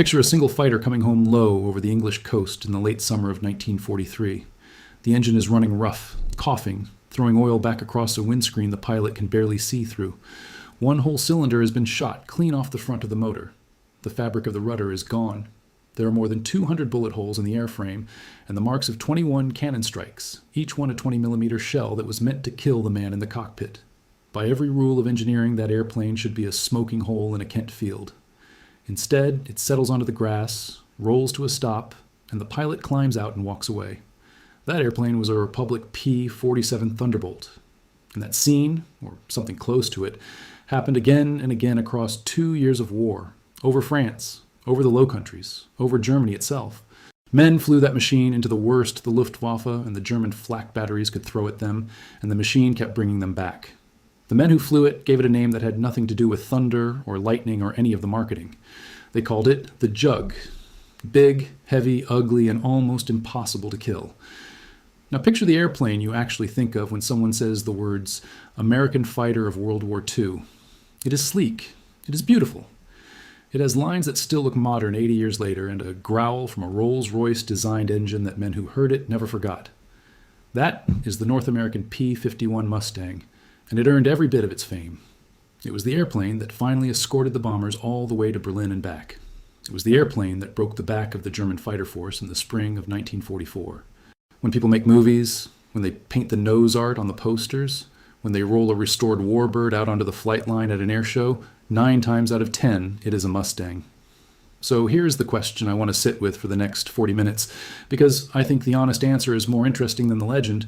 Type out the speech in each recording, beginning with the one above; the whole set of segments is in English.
Picture a single fighter coming home low over the English coast in the late summer of 1943. The engine is running rough, coughing, throwing oil back across a windscreen the pilot can barely see through. One whole cylinder has been shot clean off the front of the motor. The fabric of the rudder is gone. There are more than 200 bullet holes in the airframe and the marks of 21 cannon strikes, each one a 20mm shell that was meant to kill the man in the cockpit. By every rule of engineering, that airplane should be a smoking hole in a Kent field. Instead, it settles onto the grass, rolls to a stop, and the pilot climbs out and walks away. That airplane was a Republic P-47 Thunderbolt. And that scene, or something close to it, happened again and again across 2 years of war, over France, over the Low Countries, over Germany itself. Men flew that machine into the worst the Luftwaffe and the German flak batteries could throw at them, and the machine kept bringing them back. The men who flew it gave it a name that had nothing to do with thunder or lightning or any of the marketing. They called it the Jug. Big, heavy, ugly, and almost impossible to kill. Now picture the airplane you actually think of when someone says the words American fighter of World War II. It is sleek. It is beautiful. It has lines that still look modern 80 years later and a growl from a Rolls-Royce designed engine that men who heard it never forgot. That is the North American P-51 Mustang, and it earned every bit of its fame. It was the airplane that finally escorted the bombers all the way to Berlin and back. It was the airplane that broke the back of the German fighter force in the spring of 1944. When people make movies, when they paint the nose art on the posters, when they roll a restored warbird out onto the flight line at an air show, 9 times out of 10, it is a Mustang. So here's the question I want to sit with for the next 40 minutes, because I think the honest answer is more interesting than the legend.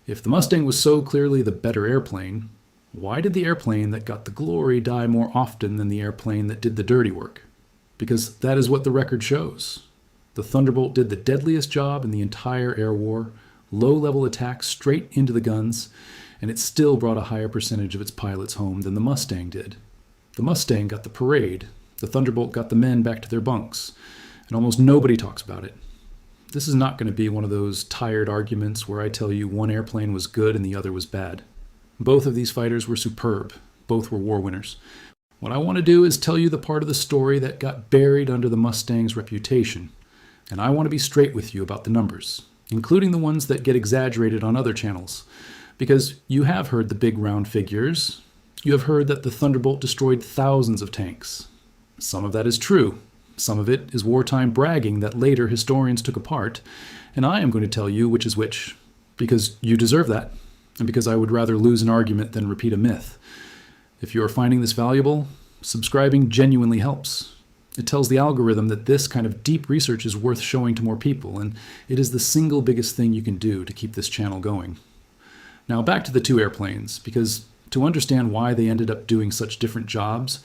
If the Mustang was so clearly the better airplane, why did the airplane that got the glory die more often than the airplane that did the dirty work? Because that is what the record shows. The Thunderbolt did the deadliest job in the entire air war, low-level attacks straight into the guns, and it still brought a higher percentage of its pilots home than the Mustang did. The Mustang got the parade, the Thunderbolt got the men back to their bunks, and almost nobody talks about it. This is not going to be one of those tired arguments where I tell you one airplane was good and the other was bad. Both of these fighters were superb. Both were war winners. What I want to do is tell you the part of the story that got buried under the Mustang's reputation, and I want to be straight with you about the numbers, including the ones that get exaggerated on other channels, because you have heard the big round figures. You have heard that the Thunderbolt destroyed thousands of tanks. Some of that is true. Some of it is wartime bragging that later historians took apart, and I am going to tell you which is which, because you deserve that, and because I would rather lose an argument than repeat a myth. If you are finding this valuable, subscribing genuinely helps. It tells the algorithm that this kind of deep research is worth showing to more people, and it is the single biggest thing you can do to keep this channel going. Now back to the two airplanes, because to understand why they ended up doing such different jobs,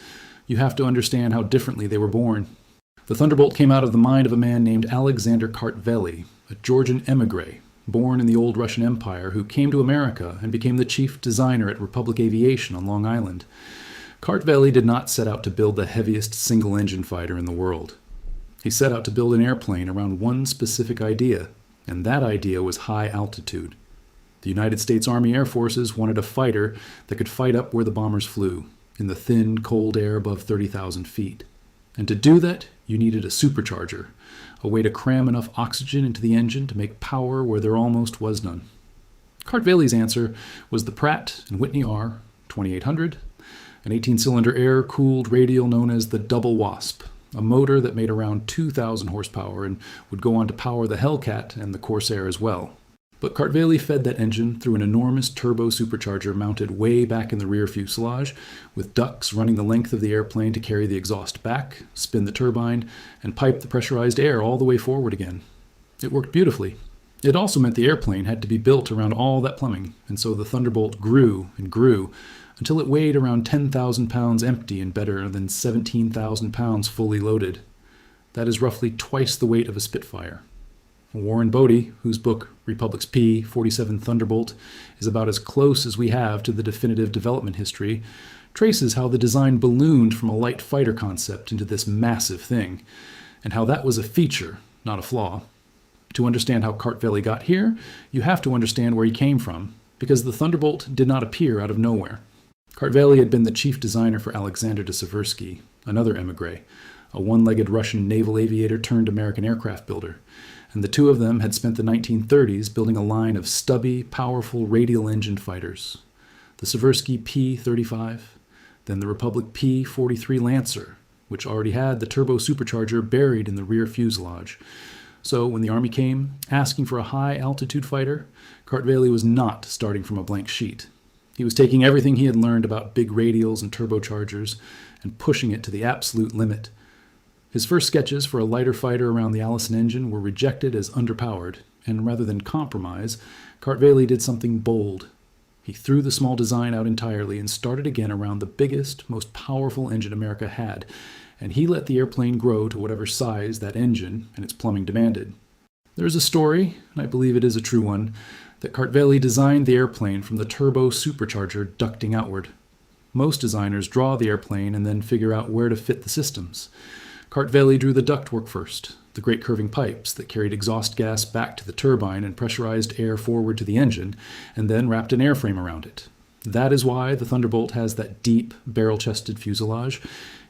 you have to understand how differently they were born. The Thunderbolt came out of the mind of a man named Alexander Kartveli, a Georgian émigré, born in the old Russian Empire, who came to America and became the chief designer at Republic Aviation on Long Island. Kartveli did not set out to build the heaviest single-engine fighter in the world. He set out to build an airplane around one specific idea, and that idea was high altitude. The United States Army Air Forces wanted a fighter that could fight up where the bombers flew, in the thin, cold air above 30,000 feet. And to do that, you needed a supercharger, a way to cram enough oxygen into the engine to make power where there almost was none. Kartveli's answer was the Pratt & Whitney R 2800, an 18-cylinder air-cooled radial known as the Double Wasp, a motor that made around 2,000 horsepower and would go on to power the Hellcat and the Corsair as well. But Kartveli fed that engine through an enormous turbo supercharger mounted way back in the rear fuselage, with ducts running the length of the airplane to carry the exhaust back, spin the turbine, and pipe the pressurized air all the way forward again. It worked beautifully. It also meant the airplane had to be built around all that plumbing, and so the Thunderbolt grew and grew until it weighed around 10,000 pounds empty and better than 17,000 pounds fully loaded. That is roughly twice the weight of a Spitfire. Warren Bodie, whose book Republic's P-47 Thunderbolt is about as close as we have to the definitive development history, traces how the design ballooned from a light fighter concept into this massive thing, and how that was a feature, not a flaw. To understand how Kartveli got here, you have to understand where he came from, because the Thunderbolt did not appear out of nowhere. Kartveli had been the chief designer for Alexander de Seversky, another émigré, a one-legged Russian naval aviator turned American aircraft builder, and the two of them had spent the 1930s building a line of stubby, powerful radial-engined fighters. The Seversky P-35, then the Republic P-43 Lancer, which already had the turbo supercharger buried in the rear fuselage. So when the Army came, asking for a high-altitude fighter, Kartveli was not starting from a blank sheet. He was taking everything he had learned about big radials and turbochargers and pushing it to the absolute limit. His first sketches for a lighter fighter around the Allison engine were rejected as underpowered, and rather than compromise, Kartveli did something bold. He threw the small design out entirely and started again around the biggest, most powerful engine America had, and he let the airplane grow to whatever size that engine and its plumbing demanded. There is a story, and I believe it is a true one, that Kartveli designed the airplane from the turbo supercharger ducting outward. Most designers draw the airplane and then figure out where to fit the systems. Kartveli drew the ductwork first, the great curving pipes that carried exhaust gas back to the turbine and pressurized air forward to the engine, and then wrapped an airframe around it. That is why the Thunderbolt has that deep, barrel-chested fuselage.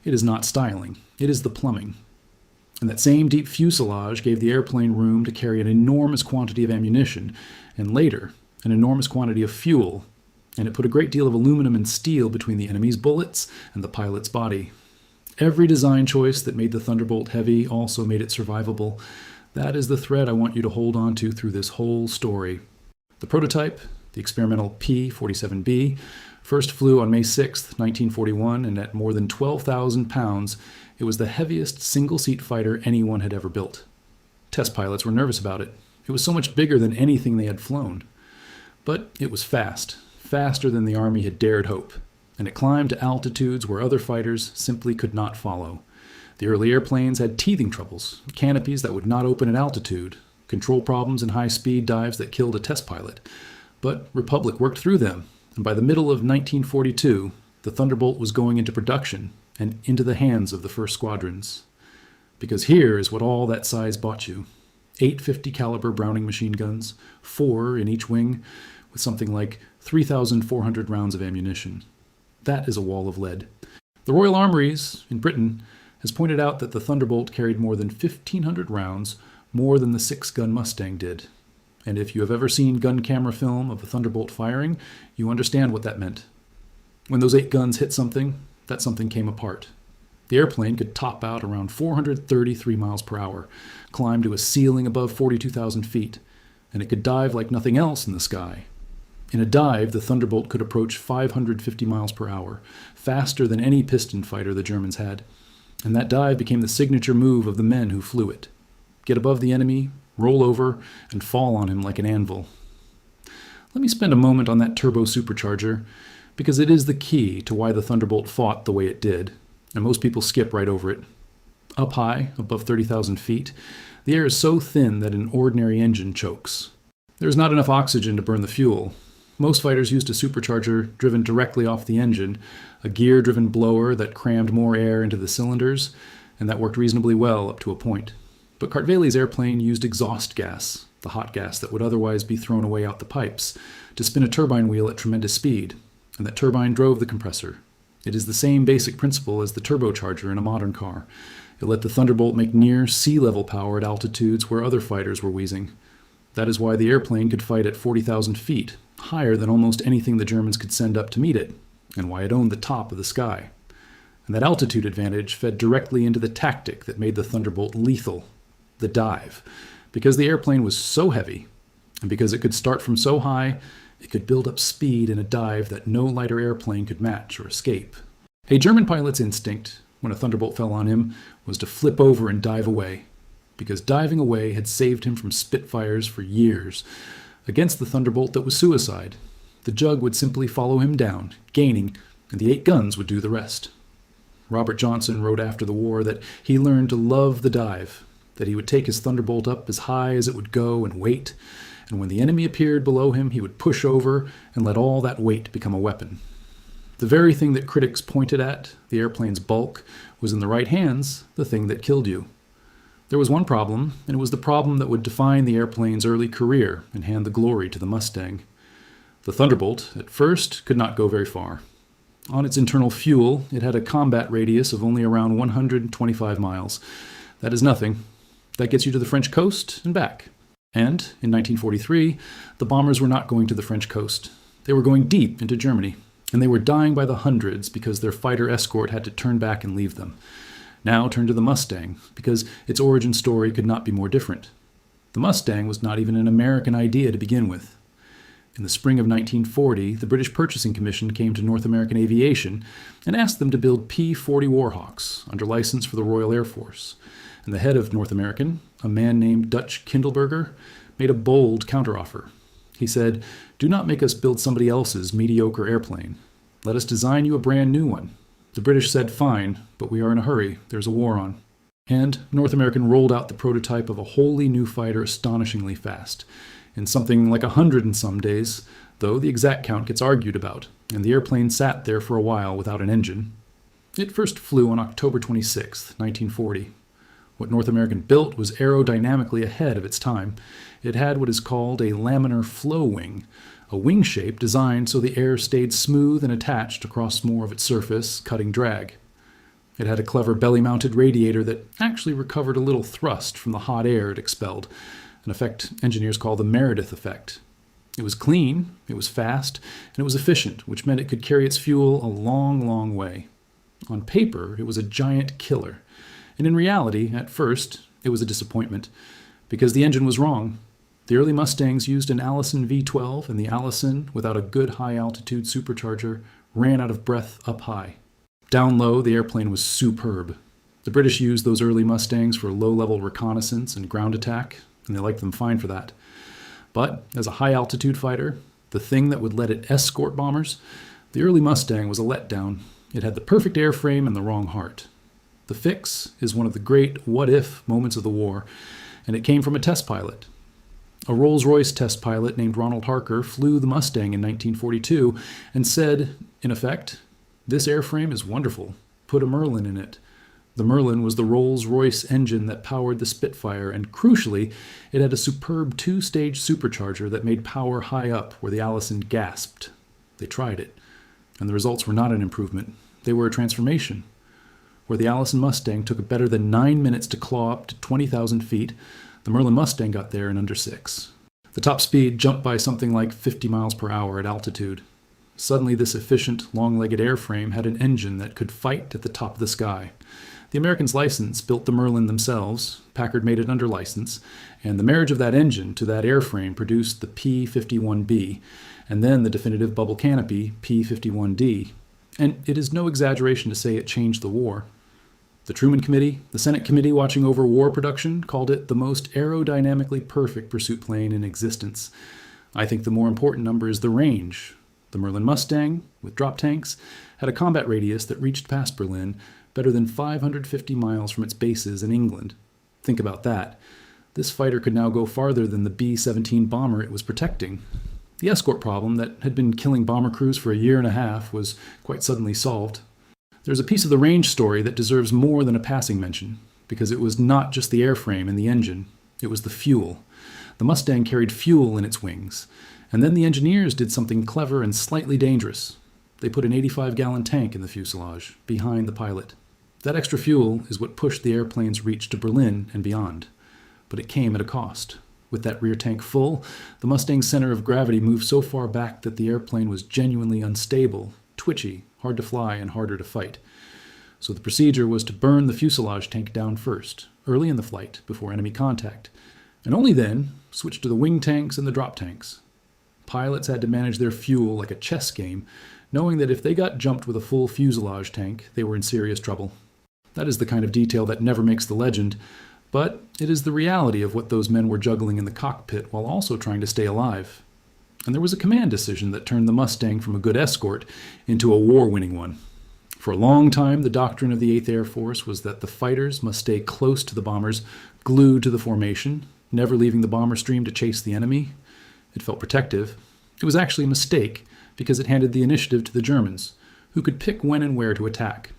It is not styling. It is the plumbing. And that same deep fuselage gave the airplane room to carry an enormous quantity of ammunition, and later, an enormous quantity of fuel, and it put a great deal of aluminum and steel between the enemy's bullets and the pilot's body. Every design choice that made the Thunderbolt heavy also made it survivable. That is the thread I want you to hold on to through this whole story. The prototype, the experimental P-47B, first flew on May 6, 1941, and at more than 12,000 pounds, it was the heaviest single-seat fighter anyone had ever built. Test pilots were nervous about it. It was so much bigger than anything they had flown. But it was fast, faster than the Army had dared hope, and it climbed to altitudes where other fighters simply could not follow. The early airplanes had teething troubles, canopies that would not open at altitude, control problems and high-speed dives that killed a test pilot. But Republic worked through them, and by the middle of 1942, the Thunderbolt was going into production and into the hands of the first squadrons. Because here is what all that size bought you. 850 caliber Browning machine guns, 4 in each wing, with something like 3,400 rounds of ammunition. That is a wall of lead. The Royal Armouries in Britain has pointed out that the Thunderbolt carried more than 1,500 rounds, more than the 6-gun Mustang did. And if you have ever seen gun camera film of a Thunderbolt firing, you understand what that meant. When those 8 guns hit something, that something came apart. The airplane could top out around 433 miles per hour, climb to a ceiling above 42,000 feet, and it could dive like nothing else in the sky. In a dive, the Thunderbolt could approach 550 miles per hour, faster than any piston fighter the Germans had. And that dive became the signature move of the men who flew it. Get above the enemy, roll over, and fall on him like an anvil. Let me spend a moment on that turbo supercharger, because it is the key to why the Thunderbolt fought the way it did, and most people skip right over it. Up high, above 30,000 feet, the air is so thin that an ordinary engine chokes. There is not enough oxygen to burn the fuel. Most fighters used a supercharger driven directly off the engine, a gear-driven blower that crammed more air into the cylinders, and that worked reasonably well up to a point. But Kartveli's airplane used exhaust gas, the hot gas that would otherwise be thrown away out the pipes, to spin a turbine wheel at tremendous speed, and that turbine drove the compressor. It is the same basic principle as the turbocharger in a modern car. It let the Thunderbolt make near sea-level power at altitudes where other fighters were wheezing. That is why the airplane could fight at 40,000 feet, higher than almost anything the Germans could send up to meet it, and why it owned the top of the sky. And that altitude advantage fed directly into the tactic that made the Thunderbolt lethal, the dive. Because the airplane was so heavy, and because it could start from so high, it could build up speed in a dive that no lighter airplane could match or escape. A German pilot's instinct, when a Thunderbolt fell on him, was to flip over and dive away, because diving away had saved him from Spitfires for years. Against the Thunderbolt that was suicide, the Jug would simply follow him down, gaining, and the 8 guns would do the rest. Robert Johnson wrote after the war that he learned to love the dive, that he would take his Thunderbolt up as high as it would go and wait, and when the enemy appeared below him, he would push over and let all that weight become a weapon. The very thing that critics pointed at, the airplane's bulk, was in the right hands the thing that killed you. There was one problem, and it was the problem that would define the airplane's early career and hand the glory to the Mustang. The Thunderbolt, at first, could not go very far. On its internal fuel, it had a combat radius of only around 125 miles. That is nothing. That gets you to the French coast and back. And, in 1943, the bombers were not going to the French coast. They were going deep into Germany, and they were dying by the hundreds because their fighter escort had to turn back and leave them. Now turn to the Mustang, because its origin story could not be more different. The Mustang was not even an American idea to begin with. In the spring of 1940, the British Purchasing Commission came to North American Aviation and asked them to build P-40 Warhawks under license for the Royal Air Force. And the head of North American, a man named Dutch Kindleberger, made a bold counteroffer. He said, "Do not make us build somebody else's mediocre airplane. Let us design you a brand new one." The British said, "Fine, but we are in a hurry. There's a war on." And North American rolled out the prototype of a wholly new fighter astonishingly fast. In something like 100 and some days, though the exact count gets argued about, and the airplane sat there for a while without an engine. It first flew on October 26, 1940. What North American built was aerodynamically ahead of its time. It had what is called a laminar flow wing, a wing shape designed so the air stayed smooth and attached across more of its surface, cutting drag. It had a clever belly-mounted radiator that actually recovered a little thrust from the hot air it expelled, an effect engineers call the Meredith effect. It was clean, it was fast, and it was efficient, which meant it could carry its fuel a long, long way. On paper, it was a giant killer. And in reality, at first, it was a disappointment, because the engine was wrong. The early Mustangs used an Allison V12, and the Allison, without a good high-altitude supercharger, ran out of breath up high. Down low, the airplane was superb. The British used those early Mustangs for low-level reconnaissance and ground attack, and they liked them fine for that. But as a high-altitude fighter, the thing that would let it escort bombers, the early Mustang was a letdown. It had the perfect airframe and the wrong heart. The fix is one of the great what-if moments of the war, and it came from a test pilot. A Rolls-Royce test pilot named Ronald Harker flew the Mustang in 1942 and said, in effect, "This airframe is wonderful. Put a Merlin in it." The Merlin was the Rolls-Royce engine that powered the Spitfire, and crucially, it had a superb two-stage supercharger that made power high up where the Allison gasped. They tried it, and the results were not an improvement. They were a transformation. Where the Allison Mustang took better than 9 minutes to claw up to 20,000 feet, the Merlin Mustang got there in under 6. The top speed jumped by something like 50 miles per hour at altitude. Suddenly, this efficient, long-legged airframe had an engine that could fight at the top of the sky. The Americans licensed built the Merlin themselves, Packard made it under license, and the marriage of that engine to that airframe produced the P-51B, and then the definitive bubble canopy P-51D. And it is no exaggeration to say it changed the war. The Truman Committee, the Senate committee watching over war production, called it the most aerodynamically perfect pursuit plane in existence. I think the more important number is the range. The Merlin Mustang, with drop tanks, had a combat radius that reached past Berlin, better than 550 miles from its bases in England. Think about that. This fighter could now go farther than the B-17 bomber it was protecting. The escort problem that had been killing bomber crews for a year and a half was quite suddenly solved. There's a piece of the range story that deserves more than a passing mention, because it was not just the airframe and the engine, it was the fuel. The Mustang carried fuel in its wings, and then the engineers did something clever and slightly dangerous. They put an 85-gallon tank in the fuselage, behind the pilot. That extra fuel is what pushed the airplane's reach to Berlin and beyond. But it came at a cost. With that rear tank full, the Mustang's center of gravity moved so far back that the airplane was genuinely unstable, twitchy, hard to fly, and harder to fight. So the procedure was to burn the fuselage tank down first, early in the flight, before enemy contact, and only then switch to the wing tanks and the drop tanks. Pilots had to manage their fuel like a chess game, knowing that if they got jumped with a full fuselage tank, they were in serious trouble. That is the kind of detail that never makes the legend, but it is the reality of what those men were juggling in the cockpit while also trying to stay alive. And there was a command decision that turned the Mustang from a good escort into a war-winning one. For a long time, the doctrine of the 8th Air Force was that the fighters must stay close to the bombers, glued to the formation, never leaving the bomber stream to chase the enemy. It felt protective. It was actually a mistake, because it handed the initiative to the Germans, who could pick when and where to attack.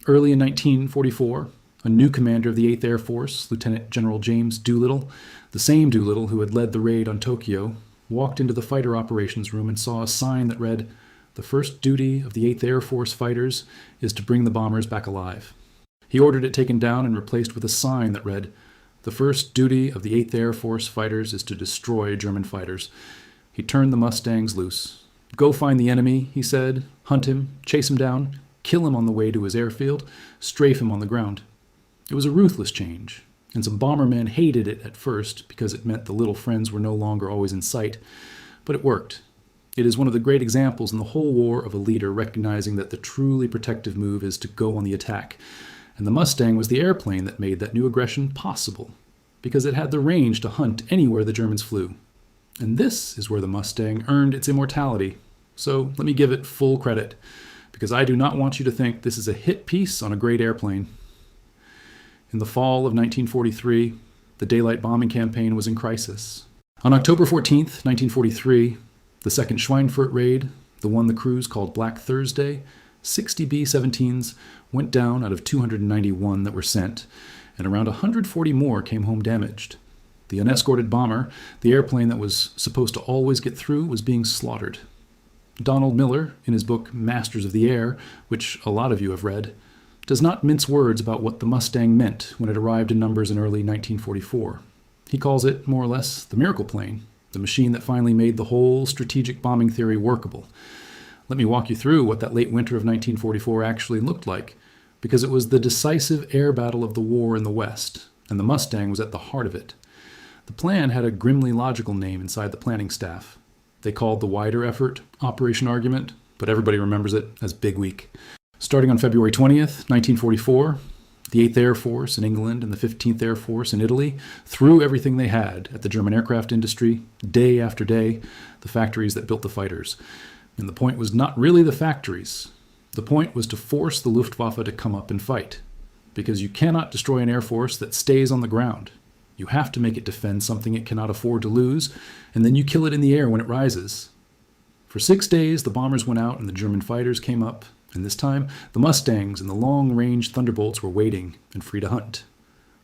Early in 1944, a new commander of the 8th Air Force, Lieutenant General James Doolittle, the same Doolittle who had led the raid on Tokyo, walked into the fighter operations room and saw a sign that read, The first duty of the 8th Air Force fighters is to bring the bombers back alive. He ordered it taken down and replaced with a sign that read, "The first duty of the 8th Air Force fighters is to destroy German fighters." He turned the Mustangs loose. "Go find the enemy," he said. "Hunt him, chase him down, kill him on the way to his airfield, strafe him on the ground." It was a ruthless change, and some bombermen hated it at first because it meant the little friends were no longer always in sight. But it worked. It is one of the great examples in the whole war of a leader recognizing that the truly protective move is to go on the attack. And the Mustang was the airplane that made that new aggression possible, because it had the range to hunt anywhere the Germans flew. And this is where the Mustang earned its immortality. So let me give it full credit, because I do not want you to think this is a hit piece on a great airplane. In the fall of 1943, the daylight bombing campaign was in crisis. On October 14th, 1943, the second Schweinfurt raid, the one the crews called Black Thursday, 60 B-17s went down out of 291 that were sent, and around 140 more came home damaged. The unescorted bomber, the airplane that was supposed to always get through, was being slaughtered. Donald Miller, in his book Masters of the Air, which a lot of you have read, does not mince words about what the Mustang meant when it arrived in numbers in early 1944. He calls it, more or less, the miracle plane, the machine that finally made the whole strategic bombing theory workable. Let me walk you through what that late winter of 1944 actually looked like, because it was the decisive air battle of the war in the West, and the Mustang was at the heart of it. The plan had a grimly logical name inside the planning staff. They called the wider effort Operation Argument, but everybody remembers it as Big Week. Starting on February 20th, 1944, the 8th Air Force in England and the 15th Air Force in Italy threw everything they had at the German aircraft industry, day after day, the factories that built the fighters. And the point was not really the factories. The point was to force the Luftwaffe to come up and fight. Because you cannot destroy an air force that stays on the ground. You have to make it defend something it cannot afford to lose, and then you kill it in the air when it rises. For 6 days, the bombers went out and the German fighters came up. And this time, the Mustangs and the long-range Thunderbolts were waiting and free to hunt.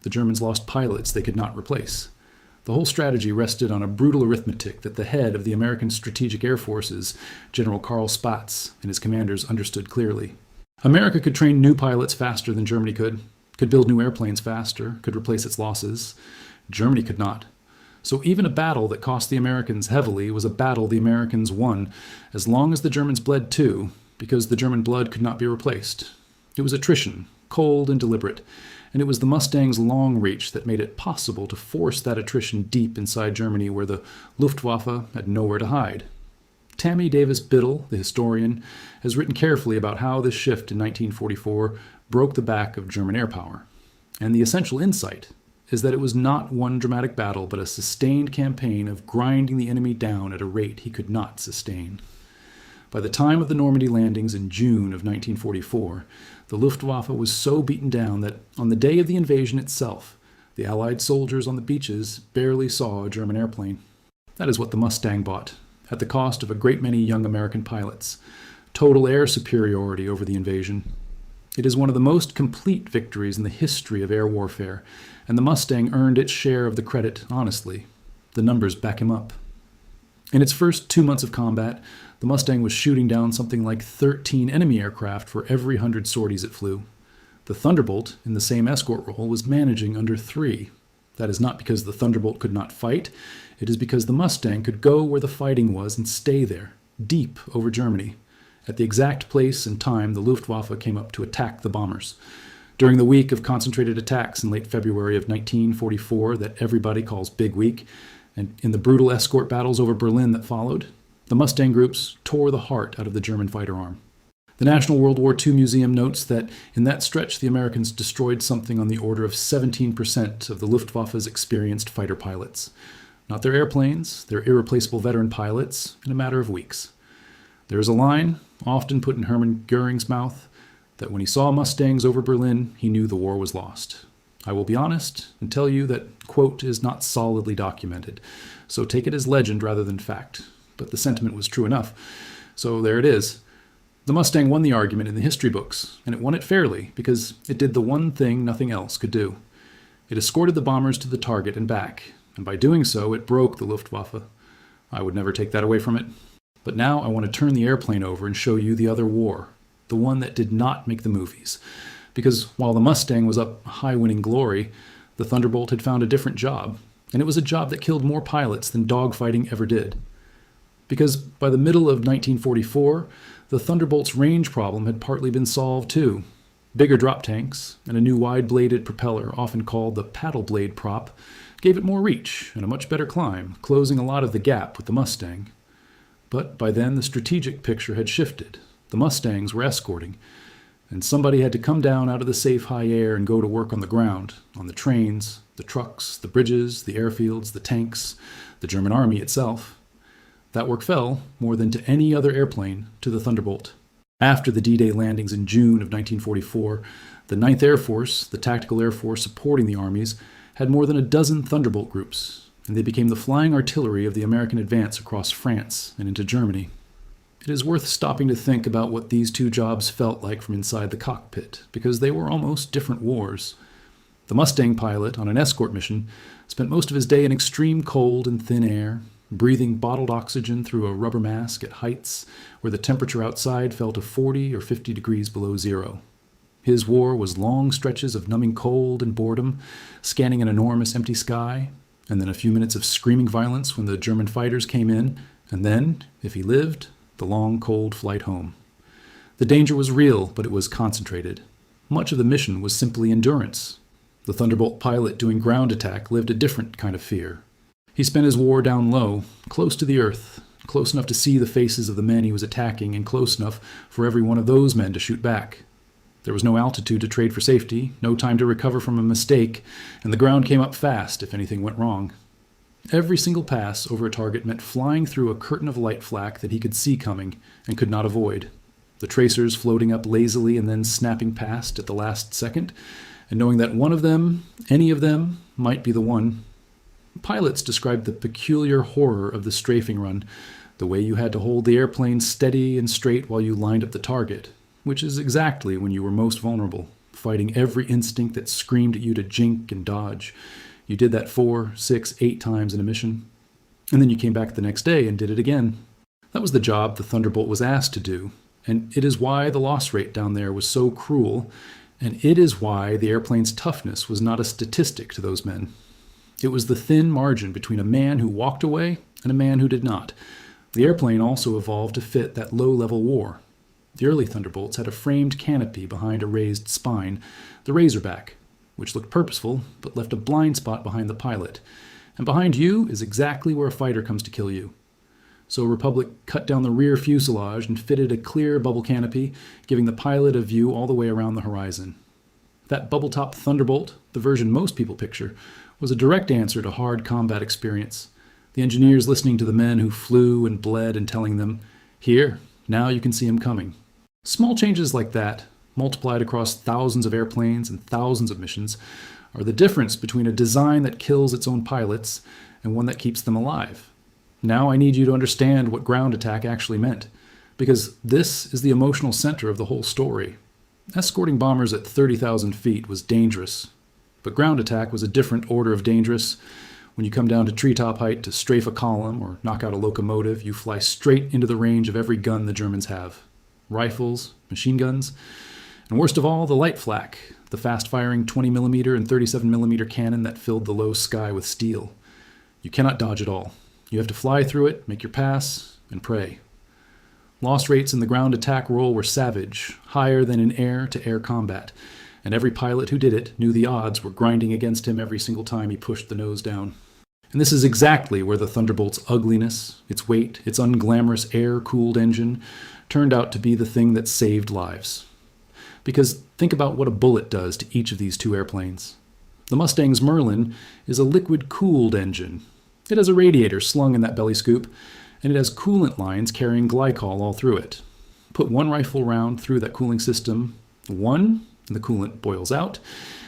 The Germans lost pilots they could not replace. The whole strategy rested on a brutal arithmetic that the head of the American Strategic Air Forces, General Karl Spaatz, and his commanders understood clearly. America could train new pilots faster than Germany could build new airplanes faster, could replace its losses. Germany could not. So even a battle that cost the Americans heavily was a battle the Americans won, as long as the Germans bled too, because the German blood could not be replaced. It was attrition, cold and deliberate, and it was the Mustang's long reach that made it possible to force that attrition deep inside Germany where the Luftwaffe had nowhere to hide. Tammy Davis Biddle, the historian, has written carefully about how this shift in 1944 broke the back of German air power. And the essential insight is that it was not one dramatic battle, but a sustained campaign of grinding the enemy down at a rate he could not sustain. By the time of the Normandy landings in June of 1944, the Luftwaffe was so beaten down that on the day of the invasion itself, the Allied soldiers on the beaches barely saw a German airplane. That is what the Mustang bought, at the cost of a great many young American pilots. Total air superiority over the invasion. It is one of the most complete victories in the history of air warfare, and the Mustang earned its share of the credit honestly. The numbers back him up. In its first 2 months of combat, the Mustang was shooting down something like 13 enemy aircraft for every 100 sorties it flew. The Thunderbolt, in the same escort role, was managing under 3. That is not because the Thunderbolt could not fight. It is because the Mustang could go where the fighting was and stay there, deep over Germany. At the exact place and time the Luftwaffe came up to attack the bombers. During the week of concentrated attacks in late February of 1944 that everybody calls Big Week, and in the brutal escort battles over Berlin that followed, the Mustang groups tore the heart out of the German fighter arm. The National World War II Museum notes that in that stretch the Americans destroyed something on the order of 17% of the Luftwaffe's experienced fighter pilots. Not their airplanes, their irreplaceable veteran pilots, in a matter of weeks. There is a line, often put in Hermann Goering's mouth, that when he saw Mustangs over Berlin, he knew the war was lost. I will be honest and tell you that quote is not solidly documented, so take it as legend rather than fact. But the sentiment was true enough. So there it is. The Mustang won the argument in the history books, and it won it fairly because it did the one thing nothing else could do. It escorted the bombers to the target and back, and by doing so, it broke the Luftwaffe. I would never take that away from it. But now I want to turn the airplane over and show you the other war, the one that did not make the movies. Because while the Mustang was up high winning glory, the Thunderbolt had found a different job, and it was a job that killed more pilots than dogfighting ever did. Because by the middle of 1944, the Thunderbolt's range problem had partly been solved too. Bigger drop tanks and a new wide-bladed propeller, often called the paddle blade prop, gave it more reach and a much better climb, closing a lot of the gap with the Mustang. But by then the strategic picture had shifted. The Mustangs were escorting, and somebody had to come down out of the safe high air and go to work on the ground, on the trains, the trucks, the bridges, the airfields, the tanks, the German army itself. That work fell, more than to any other airplane, to the Thunderbolt. After the D-Day landings in June of 1944, the 9th Air Force, the tactical air force supporting the armies, had more than a dozen Thunderbolt groups, and they became the flying artillery of the American advance across France and into Germany. It is worth stopping to think about what these two jobs felt like from inside the cockpit, because they were almost different wars. The Mustang pilot, on an escort mission, spent most of his day in extreme cold and thin air, breathing bottled oxygen through a rubber mask at heights where the temperature outside fell to 40 or 50 degrees below zero. His war was long stretches of numbing cold and boredom, scanning an enormous empty sky, and then a few minutes of screaming violence when the German fighters came in, and then, if he lived, the long, cold flight home. The danger was real, but it was concentrated. Much of the mission was simply endurance. The Thunderbolt pilot doing ground attack lived a different kind of fear. He spent his war down low, close to the earth, close enough to see the faces of the men he was attacking, and close enough for every one of those men to shoot back. There was no altitude to trade for safety, no time to recover from a mistake, and the ground came up fast if anything went wrong. Every single pass over a target meant flying through a curtain of light flak that he could see coming and could not avoid. The tracers floating up lazily and then snapping past at the last second, and knowing that one of them, any of them, might be the one. Pilots described the peculiar horror of the strafing run, the way you had to hold the airplane steady and straight while you lined up the target, which is exactly when you were most vulnerable, fighting every instinct that screamed at you to jink and dodge. You did that 4, 6, 8 times in a mission, and then you came back the next day and did it again. That was the job the Thunderbolt was asked to do, and it is why the loss rate down there was so cruel, and it is why the airplane's toughness was not a statistic to those men. It was the thin margin between a man who walked away and a man who did not. The airplane also evolved to fit that low-level war. The early Thunderbolts had a framed canopy behind a raised spine, the Razorback, which looked purposeful but left a blind spot behind the pilot. And behind you is exactly where a fighter comes to kill you. So Republic cut down the rear fuselage and fitted a clear bubble canopy, giving the pilot a view all the way around the horizon. That bubble-top Thunderbolt, the version most people picture, was a direct answer to hard combat experience. The engineers listening to the men who flew and bled and telling them, "Here, now you can see him coming." Small changes like that, multiplied across thousands of airplanes and thousands of missions, are the difference between a design that kills its own pilots and one that keeps them alive. Now I need you to understand what ground attack actually meant, because this is the emotional center of the whole story. Escorting bombers at 30,000 feet was dangerous, but ground attack was a different order of dangerous. When you come down to treetop height to strafe a column or knock out a locomotive, you fly straight into the range of every gun the Germans have. Rifles, machine guns, and worst of all, the light flak, the fast-firing 20mm and 37mm cannon that filled the low sky with steel. You cannot dodge it all. You have to fly through it, make your pass, and pray. Loss rates in the ground attack role were savage, higher than in air-to-air combat, and every pilot who did it knew the odds were grinding against him every single time he pushed the nose down. And this is exactly where the Thunderbolt's ugliness, its weight, its unglamorous air-cooled engine, turned out to be the thing that saved lives. Because think about what a bullet does to each of these two airplanes. The Mustang's Merlin is a liquid-cooled engine. It has a radiator slung in that belly scoop, and it has coolant lines carrying glycol all through it. Put one rifle round through that cooling system, and the coolant boils out,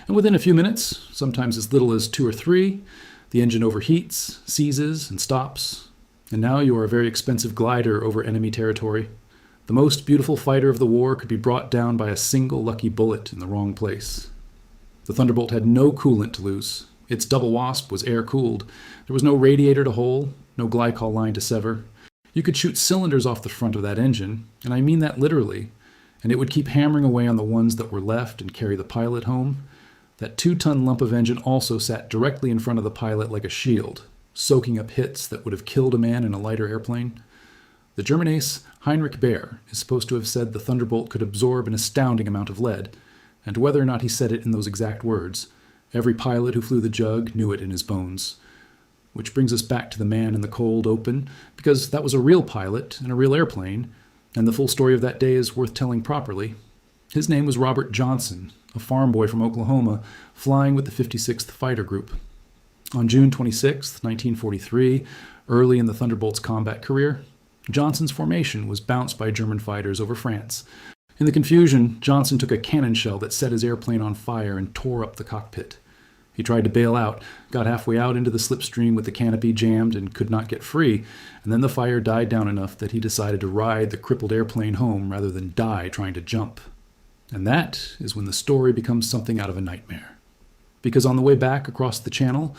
and within a few minutes, sometimes as little as 2 or 3, the engine overheats, seizes, and stops, and now you are a very expensive glider over enemy territory. The most beautiful fighter of the war could be brought down by a single lucky bullet in the wrong place. The Thunderbolt had no coolant to lose. Its double wasp was air-cooled. There was no radiator to hole, no glycol line to sever. You could shoot cylinders off the front of that engine, and I mean that literally, and it would keep hammering away on the ones that were left and carry the pilot home. That 2-ton lump of engine also sat directly in front of the pilot like a shield, soaking up hits that would have killed a man in a lighter airplane. The German ace Heinrich Baer is supposed to have said the Thunderbolt could absorb an astounding amount of lead, and whether or not he said it in those exact words, every pilot who flew the Jug knew it in his bones. Which brings us back to the man in the cold open, because that was a real pilot and a real airplane, and the full story of that day is worth telling properly. His name was Robert Johnson, a farm boy from Oklahoma, flying with the 56th Fighter Group. On June 26, 1943, early in the Thunderbolt's combat career, Johnson's formation was bounced by German fighters over France. In the confusion, Johnson took a cannon shell that set his airplane on fire and tore up the cockpit. He tried to bail out, got halfway out into the slipstream with the canopy jammed and could not get free, and then the fire died down enough that he decided to ride the crippled airplane home rather than die trying to jump. And that is when the story becomes something out of a nightmare. Because on the way back across the channel,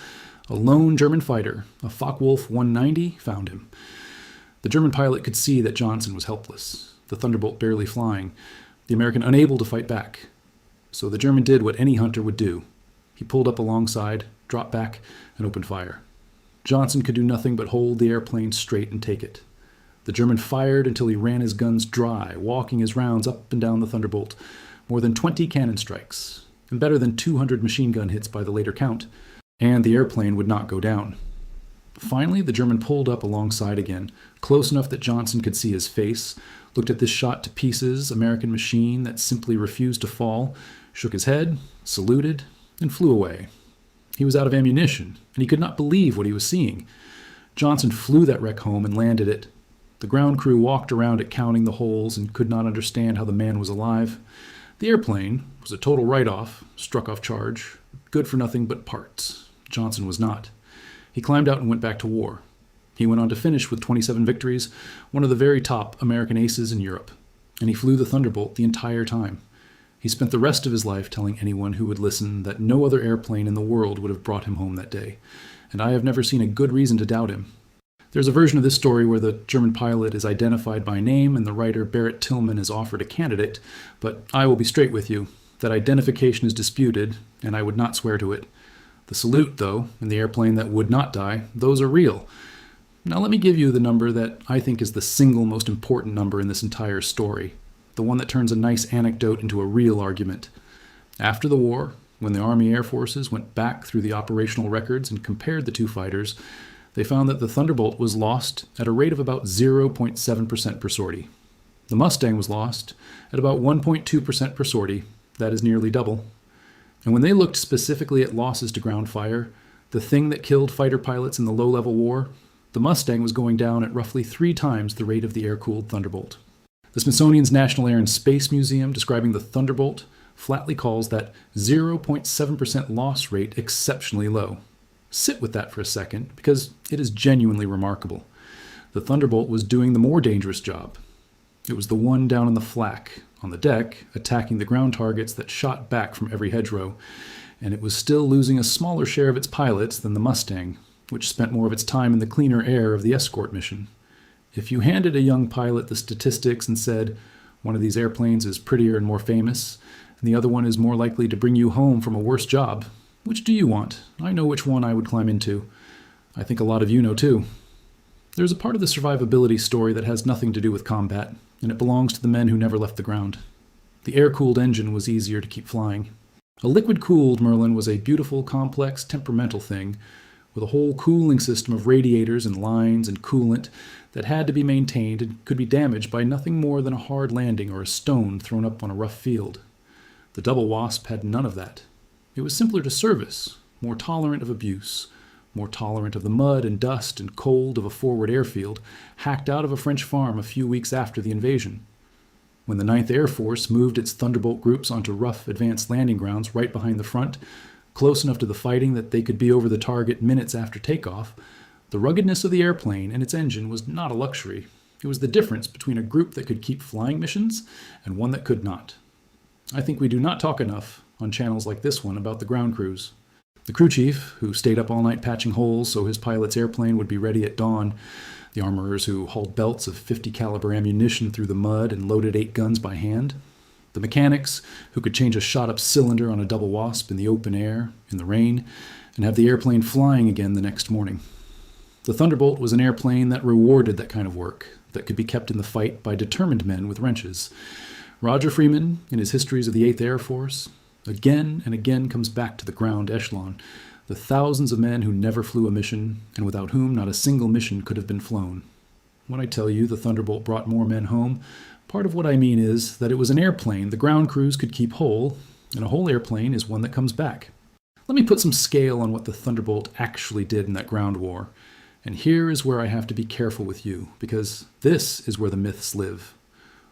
a lone German fighter, a Focke-Wulf 190, found him. The German pilot could see that Johnson was helpless, the Thunderbolt barely flying, the American unable to fight back. So the German did what any hunter would do. He pulled up alongside, dropped back, and opened fire. Johnson could do nothing but hold the airplane straight and take it. The German fired until he ran his guns dry, walking his rounds up and down the Thunderbolt. More than 20 cannon strikes, and better than 200 machine gun hits by the later count, and the airplane would not go down. Finally, the German pulled up alongside again, close enough that Johnson could see his face, looked at this shot-to-pieces American machine that simply refused to fall, shook his head, saluted, and flew away. He was out of ammunition, and he could not believe what he was seeing. Johnson flew that wreck home and landed it. The ground crew walked around it counting the holes and could not understand how the man was alive. The airplane was a total write-off, struck off charge, good for nothing but parts. Johnson was not. He climbed out and went back to war. He went on to finish with 27 victories, one of the very top American aces in Europe, and he flew the Thunderbolt the entire time. He spent the rest of his life telling anyone who would listen that no other airplane in the world would have brought him home that day, and I have never seen a good reason to doubt him. There's a version of this story where the German pilot is identified by name and the writer Barrett Tillman is offered a candidate, but I will be straight with you. That identification is disputed, and I would not swear to it. The salute, though, and the airplane that would not die, those are real. Now let me give you the number that I think is the single most important number in this entire story, the one that turns a nice anecdote into a real argument. After the war, when the Army Air Forces went back through the operational records and compared the two fighters, they found that the Thunderbolt was lost at a rate of about 0.7% per sortie. The Mustang was lost at about 1.2% per sortie. That is nearly double. And when they looked specifically at losses to ground fire, the thing that killed fighter pilots in the low-level war, the Mustang was going down at roughly 3 times the rate of the air-cooled Thunderbolt. The Smithsonian's National Air and Space Museum, describing the Thunderbolt, flatly calls that 0.7% loss rate exceptionally low. Sit with that for a second, because it is genuinely remarkable. The Thunderbolt was doing the more dangerous job. It was the one down on the flak, on the deck, attacking the ground targets that shot back from every hedgerow, and it was still losing a smaller share of its pilots than the Mustang, which spent more of its time in the cleaner air of the Escort mission. If you handed a young pilot the statistics and said, one of these airplanes is prettier and more famous, and the other one is more likely to bring you home from a worse job, which do you want? I know which one I would climb into. I think a lot of you know too. There's a part of the survivability story that has nothing to do with combat, and it belongs to the men who never left the ground. The air-cooled engine was easier to keep flying. A liquid-cooled Merlin was a beautiful, complex, temperamental thing, with a whole cooling system of radiators and lines and coolant that had to be maintained and could be damaged by nothing more than a hard landing or a stone thrown up on a rough field. The Double Wasp had none of that. It was simpler to service, more tolerant of abuse, more tolerant of the mud and dust and cold of a forward airfield, hacked out of a French farm a few weeks after the invasion. When the 9th Air Force moved its Thunderbolt groups onto rough advanced landing grounds right behind the front, close enough to the fighting that they could be over the target minutes after takeoff, the ruggedness of the airplane and its engine was not a luxury. It was the difference between a group that could keep flying missions and one that could not. I think we do not talk enough on channels like this one about the ground crews. The crew chief, who stayed up all night patching holes so his pilot's airplane would be ready at dawn. The armorers who hauled belts of 50 caliber ammunition through the mud and loaded 8 guns by hand. The mechanics, who could change a shot-up cylinder on a double Wasp in the open air, in the rain, and have the airplane flying again the next morning. The Thunderbolt was an airplane that rewarded that kind of work, that could be kept in the fight by determined men with wrenches. Roger Freeman, in his histories of the 8th Air Force, again and again comes back to the ground echelon, the thousands of men who never flew a mission, and without whom not a single mission could have been flown. When I tell you the Thunderbolt brought more men home, part of what I mean is that it was an airplane the ground crews could keep whole, and a whole airplane is one that comes back. Let me put some scale on what the Thunderbolt actually did in that ground war. And here is where I have to be careful with you, because this is where the myths live.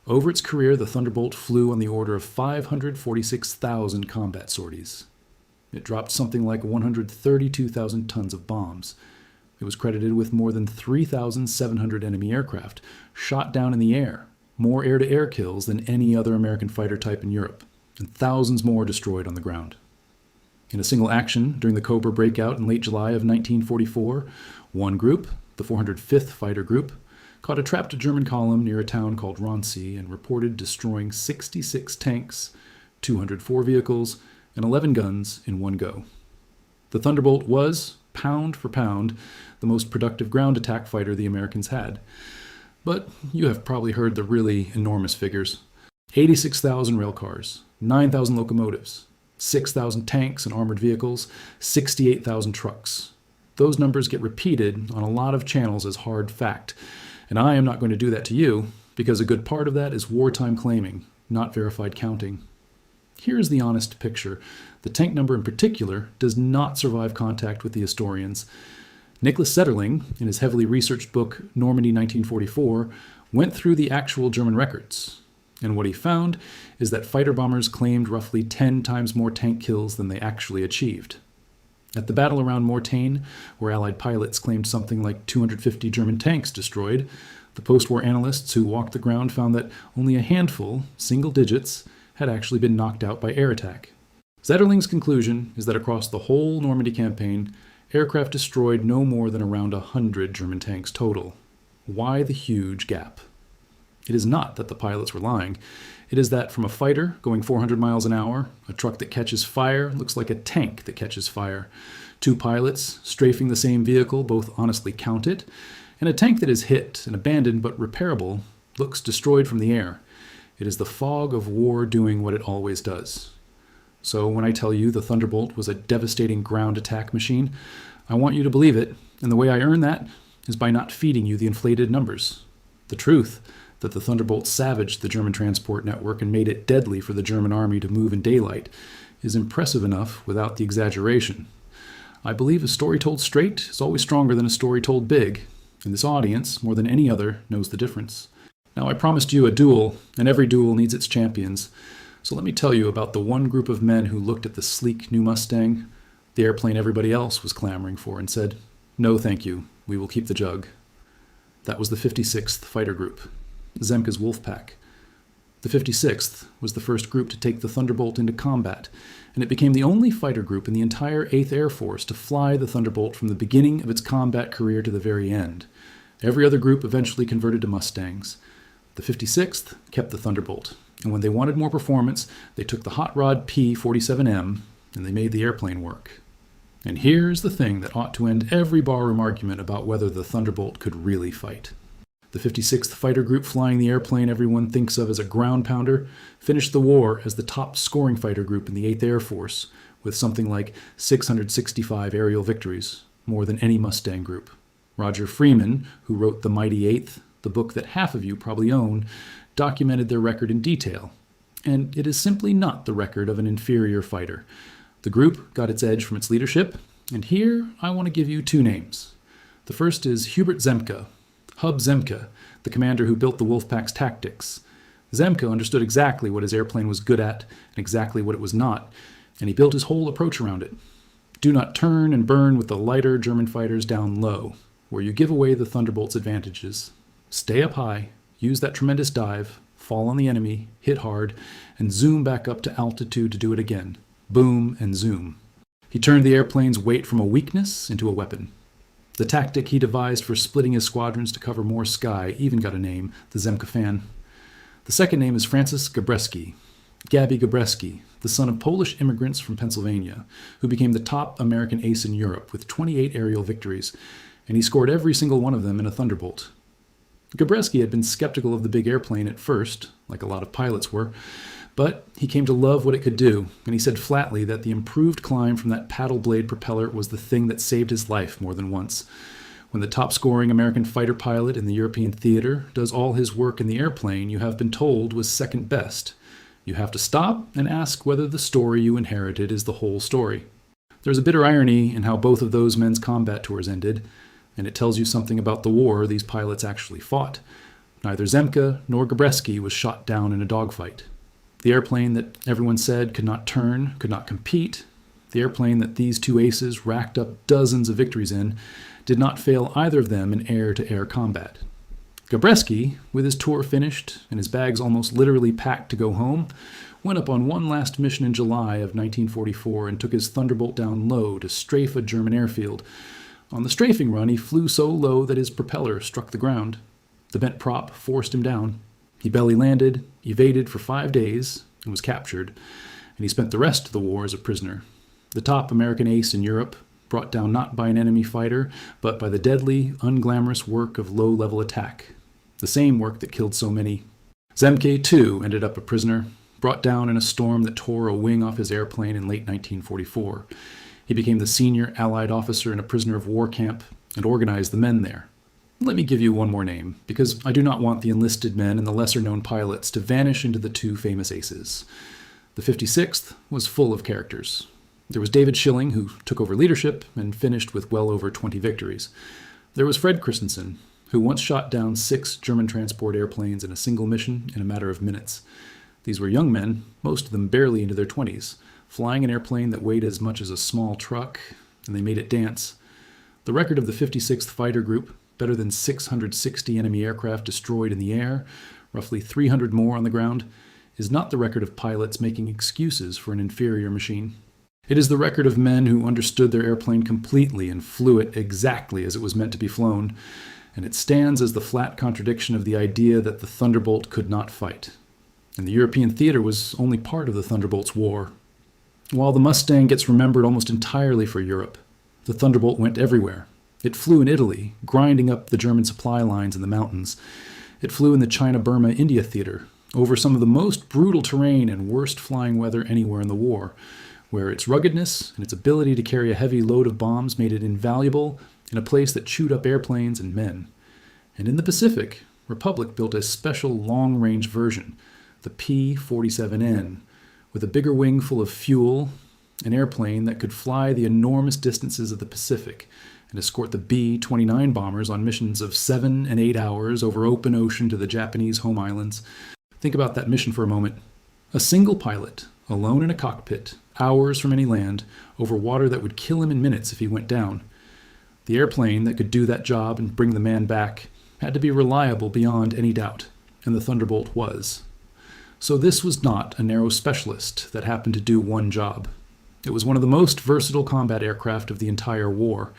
Over its career, the Thunderbolt flew on the order of 546,000 combat sorties. It dropped something like 132,000 tons of bombs. It was credited with more than 3,700 enemy aircraft, shot down in the air, more air-to-air kills than any other American fighter type in Europe, and thousands more destroyed on the ground. In a single action during the Cobra breakout in late July of 1944, one group, the 405th Fighter Group, caught a trapped German column near a town called Roncy and reported destroying 66 tanks, 204 vehicles, and 11 guns in one go. The Thunderbolt was, pound for pound, the most productive ground attack fighter the Americans had. But you have probably heard the really enormous figures. 86,000 railcars, 9,000 locomotives, 6,000 tanks and armored vehicles, 68,000 trucks. Those numbers get repeated on a lot of channels as hard fact, and I am not going to do that to you, because a good part of that is wartime claiming, not verified counting. Here is the honest picture. The tank number in particular does not survive contact with the historians. Nicholas Setterling, in his heavily researched book Normandy 1944, went through the actual German records. And what he found is that fighter bombers claimed roughly 10 times more tank kills than they actually achieved. At the battle around Mortain, where Allied pilots claimed something like 250 German tanks destroyed, the post-war analysts who walked the ground found that only a handful, single digits, had actually been knocked out by air attack. Zetterling's conclusion is that across the whole Normandy campaign, aircraft destroyed no more than around 100 German tanks total. Why the huge gap? It is not that the pilots were lying. It is that from a fighter going 400 miles an hour, a truck that catches fire looks like a tank that catches fire. 2 pilots strafing the same vehicle both honestly count it, and a tank that is hit and abandoned but repairable looks destroyed from the air. It is the fog of war doing what it always does. So when I tell you the Thunderbolt was a devastating ground attack machine, I want you to believe it, and the way I earn that is by not feeding you the inflated numbers. The truth, that the Thunderbolt savaged the German transport network and made it deadly for the German army to move in daylight, is impressive enough without the exaggeration. I believe a story told straight is always stronger than a story told big, and this audience, more than any other, knows the difference. Now, I promised you a duel, and every duel needs its champions. So let me tell you about the one group of men who looked at the sleek new Mustang, the airplane everybody else was clamoring for, and said, "No, thank you. We will keep the jug." That was the 56th Fighter Group, Zemke's Wolf Pack. The 56th was the first group to take the Thunderbolt into combat, and it became the only fighter group in the entire 8th Air Force to fly the Thunderbolt from the beginning of its combat career to the very end. Every other group eventually converted to Mustangs. The 56th kept the Thunderbolt, and when they wanted more performance, they took the hot rod P-47M, and they made the airplane work. And here's the thing that ought to end every barroom argument about whether the Thunderbolt could really fight. The 56th Fighter Group, flying the airplane everyone thinks of as a ground pounder, finished the war as the top scoring fighter group in the 8th Air Force, with something like 665 aerial victories, more than any Mustang group. Roger Freeman, who wrote The Mighty Eighth, the book that half of you probably own, documented their record in detail. And it is simply not the record of an inferior fighter. The group got its edge from its leadership, and here I want to give you 2 names. The first is Hubert Zemke, Hub Zemke, the commander who built the Wolfpack's tactics. Zemke understood exactly what his airplane was good at and exactly what it was not, and he built his whole approach around it. Do not turn and burn with the lighter German fighters down low, where you give away the Thunderbolt's advantages. Stay up high, use that tremendous dive, fall on the enemy, hit hard, and zoom back up to altitude to do it again. Boom and zoom. He turned the airplane's weight from a weakness into a weapon. The tactic he devised for splitting his squadrons to cover more sky even got a name, the Zemka Fan. The second name is Francis Gabreski, Gabi Gabreski, the son of Polish immigrants from Pennsylvania, who became the top American ace in Europe with 28 aerial victories, and he scored every single one of them in a Thunderbolt. Gabreski had been skeptical of the big airplane at first, like a lot of pilots were, but he came to love what it could do, and he said flatly that the improved climb from that paddle blade propeller was the thing that saved his life more than once. When the top-scoring American fighter pilot in the European theater does all his work in the airplane you have been told was second best, you have to stop and ask whether the story you inherited is the whole story. There's a bitter irony in how both of those men's combat tours ended, and it tells you something about the war these pilots actually fought. Neither Zemka nor Gabreski was shot down in a dogfight. The airplane that everyone said could not turn, could not compete, the airplane that these two aces racked up dozens of victories in, did not fail either of them in air-to-air combat. Gabreski, with his tour finished and his bags almost literally packed to go home, went up on one last mission in July of 1944 and took his Thunderbolt down low to strafe a German airfield. On the strafing run, he flew so low that his propeller struck the ground. The bent prop forced him down. He belly landed, evaded for 5 days, and was captured, and he spent the rest of the war as a prisoner. The top American ace in Europe, brought down not by an enemy fighter, but by the deadly, unglamorous work of low-level attack, the same work that killed so many. Zemke, too, ended up a prisoner, brought down in a storm that tore a wing off his airplane in late 1944. He became the senior Allied officer in a prisoner of war camp and organized the men there. Let me give you one more name, because I do not want the enlisted men and the lesser-known pilots to vanish into the two famous aces. The 56th was full of characters. There was David Schilling, who took over leadership and finished with well over 20 victories. There was Fred Christensen, who once shot down 6 German transport airplanes in a single mission in a matter of minutes. These were young men, most of them barely into their 20s, flying an airplane that weighed as much as a small truck, and they made it dance. The record of the 56th Fighter Group, better than 660 enemy aircraft destroyed in the air, roughly 300 more on the ground, is not the record of pilots making excuses for an inferior machine. It is the record of men who understood their airplane completely and flew it exactly as it was meant to be flown, and it stands as the flat contradiction of the idea that the Thunderbolt could not fight. And the European theater was only part of the Thunderbolt's war. While the Mustang gets remembered almost entirely for Europe, the Thunderbolt went everywhere. It flew in Italy, grinding up the German supply lines in the mountains. It flew in the China-Burma-India theater, over some of the most brutal terrain and worst flying weather anywhere in the war, where its ruggedness and its ability to carry a heavy load of bombs made it invaluable in a place that chewed up airplanes and men. And in the Pacific, Republic built a special long-range version, the P-47N, with a bigger wing full of fuel, an airplane that could fly the enormous distances of the Pacific and escort the B-29 bombers on missions of 7 and 8 hours over open ocean to the Japanese home islands. Think about that mission for a moment. A single pilot, alone in a cockpit, hours from any land, over water that would kill him in minutes if he went down. The airplane that could do that job and bring the man back had to be reliable beyond any doubt, and the Thunderbolt was. So this was not a narrow specialist that happened to do one job. It was one of the most versatile combat aircraft of the entire war,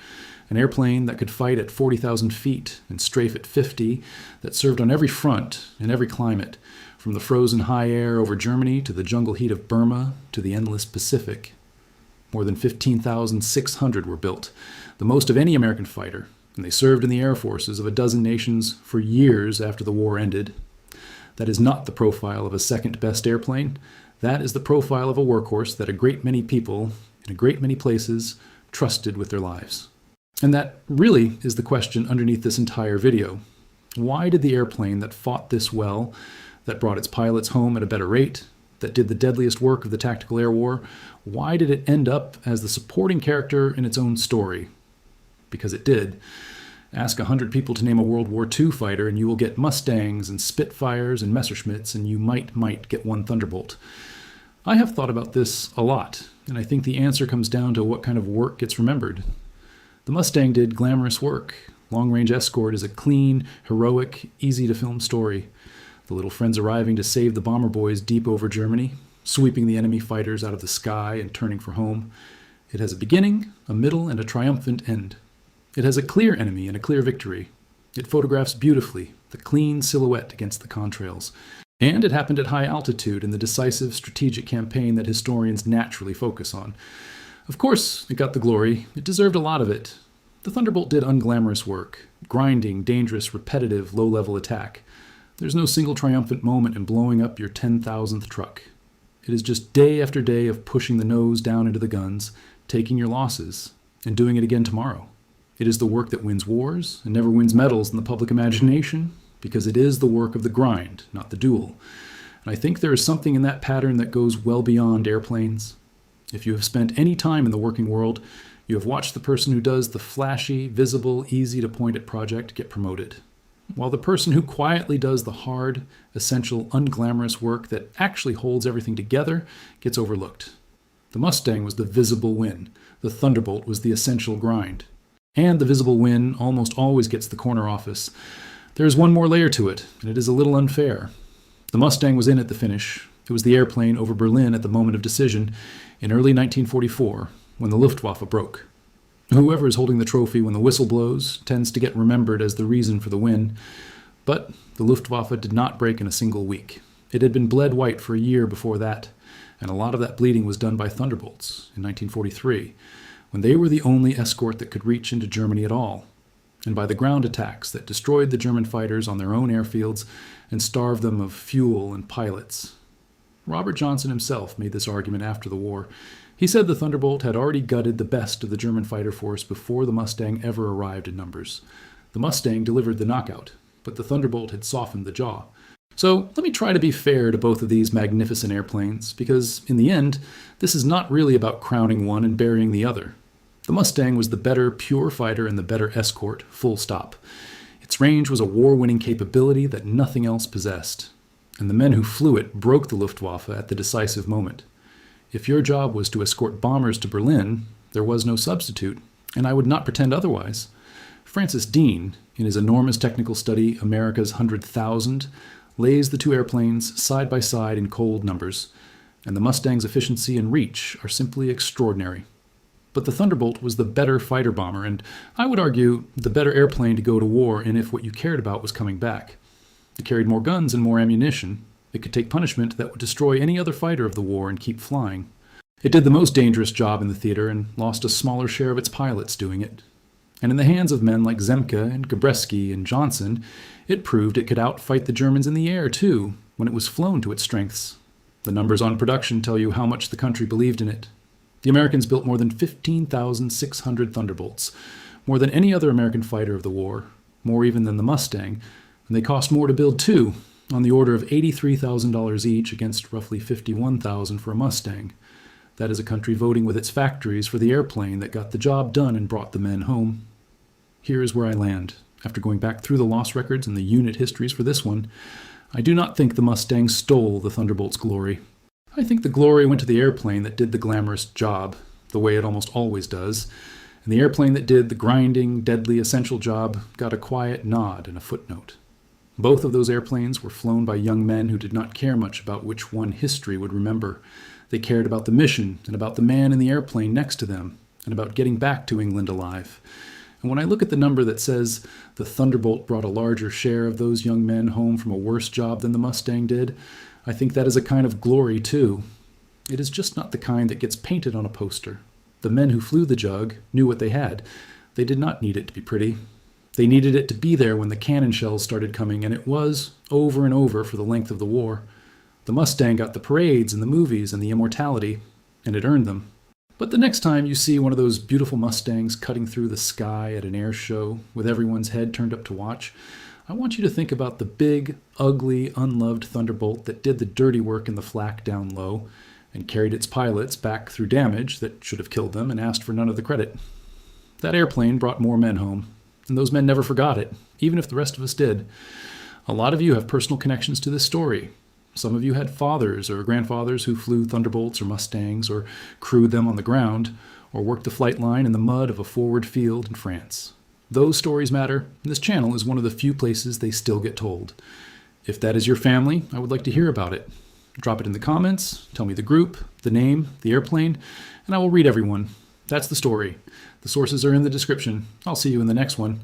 an airplane that could fight at 40,000 feet and strafe at 50, that served on every front, in every climate, from the frozen high air over Germany to the jungle heat of Burma to the endless Pacific. More than 15,600 were built, the most of any American fighter, and they served in the air forces of a dozen nations for years after the war ended. That is not the profile of a second-best airplane. That is the profile of a workhorse that a great many people, in a great many places, trusted with their lives. And that really is the question underneath this entire video. Why did the airplane that fought this well, that brought its pilots home at a better rate, that did the deadliest work of the tactical air war, why did it end up as the supporting character in its own story? Because it did. Ask 100 people to name a World War II fighter, and you will get Mustangs and Spitfires and Messerschmitts, and you might get one Thunderbolt. I have thought about this a lot, and I think the answer comes down to what kind of work gets remembered. The Mustang did glamorous work. Long-Range Escort is a clean, heroic, easy-to-film story. The little friends arriving to save the bomber boys deep over Germany, sweeping the enemy fighters out of the sky and turning for home. It has a beginning, a middle, and a triumphant end. It has a clear enemy and a clear victory. It photographs beautifully the clean silhouette against the contrails. And it happened at high altitude in the decisive strategic campaign that historians naturally focus on. Of course, it got the glory. It deserved a lot of it. The Thunderbolt did unglamorous work, grinding, dangerous, repetitive, low-level attack. There's no single triumphant moment in blowing up your 10,000th truck. It is just day after day of pushing the nose down into the guns, taking your losses, and doing it again tomorrow. It is the work that wins wars and never wins medals in the public imagination, because it is the work of the grind, not the duel. And I think there is something in that pattern that goes well beyond airplanes. If you have spent any time in the working world, you have watched the person who does the flashy, visible, easy-to-point-at project get promoted, while the person who quietly does the hard, essential, unglamorous work that actually holds everything together gets overlooked. The Mustang was the visible win. The Thunderbolt was the essential grind. And the visible win almost always gets the corner office. There is one more layer to it, and it is a little unfair. The Mustang was in at the finish. It was the airplane over Berlin at the moment of decision in early 1944, when the Luftwaffe broke. Whoever is holding the trophy when the whistle blows tends to get remembered as the reason for the win, but the Luftwaffe did not break in a single week. It had been bled white for a year before that, and a lot of that bleeding was done by Thunderbolts in 1943, when they were the only escort that could reach into Germany at all, and by the ground attacks that destroyed the German fighters on their own airfields and starved them of fuel and pilots. Robert Johnson himself made this argument after the war. He said the Thunderbolt had already gutted the best of the German fighter force before the Mustang ever arrived in numbers. The Mustang delivered the knockout, but the Thunderbolt had softened the jaw. So let me try to be fair to both of these magnificent airplanes, because in the end, this is not really about crowning one and burying the other. The Mustang was the better pure fighter and the better escort, full stop. Its range was a war-winning capability that nothing else possessed, and the men who flew it broke the Luftwaffe at the decisive moment. If your job was to escort bombers to Berlin, there was no substitute, and I would not pretend otherwise. Francis Dean, in his enormous technical study, America's 100,000, lays the two airplanes side by side in cold numbers, and the Mustang's efficiency and reach are simply extraordinary. But the Thunderbolt was the better fighter bomber, and I would argue the better airplane to go to war in if what you cared about was coming back. It carried more guns and more ammunition. It could take punishment that would destroy any other fighter of the war and keep flying. It did the most dangerous job in the theater and lost a smaller share of its pilots doing it. And in the hands of men like Zemke and Gabreski and Johnson, it proved it could outfight the Germans in the air, too, when it was flown to its strengths. The numbers on production tell you how much the country believed in it. The Americans built more than 15,600 Thunderbolts, more than any other American fighter of the war, more even than the Mustang, and they cost more to build too, on the order of $83,000 each against roughly $51,000 for a Mustang. That is a country voting with its factories for the airplane that got the job done and brought the men home. Here is where I land. After going back through the loss records and the unit histories for this one, I do not think the Mustang stole the Thunderbolt's glory. I think the glory went to the airplane that did the glamorous job, the way it almost always does, and the airplane that did the grinding, deadly, essential job got a quiet nod and a footnote. Both of those airplanes were flown by young men who did not care much about which one history would remember. They cared about the mission and about the man in the airplane next to them and about getting back to England alive. And when I look at the number that says the Thunderbolt brought a larger share of those young men home from a worse job than the Mustang did, I think that is a kind of glory, too. It is just not the kind that gets painted on a poster. The men who flew the Jug knew what they had. They did not need it to be pretty. They needed it to be there when the cannon shells started coming, and it was, over and over for the length of the war. The Mustang got the parades and the movies and the immortality, and it earned them. But the next time you see one of those beautiful Mustangs cutting through the sky at an air show with everyone's head turned up to watch, I want you to think about the big, ugly, unloved Thunderbolt that did the dirty work in the flak down low and carried its pilots back through damage that should have killed them and asked for none of the credit. That airplane brought more men home, and those men never forgot it, even if the rest of us did. A lot of you have personal connections to this story. Some of you had fathers or grandfathers who flew Thunderbolts or Mustangs or crewed them on the ground or worked the flight line in the mud of a forward field in France. Those stories matter, and this channel is one of the few places they still get told. If that is your family, I would like to hear about it. Drop it in the comments, tell me the group, the name, the airplane, and I will read everyone. That's the story. The sources are in the description. I'll see you in the next one.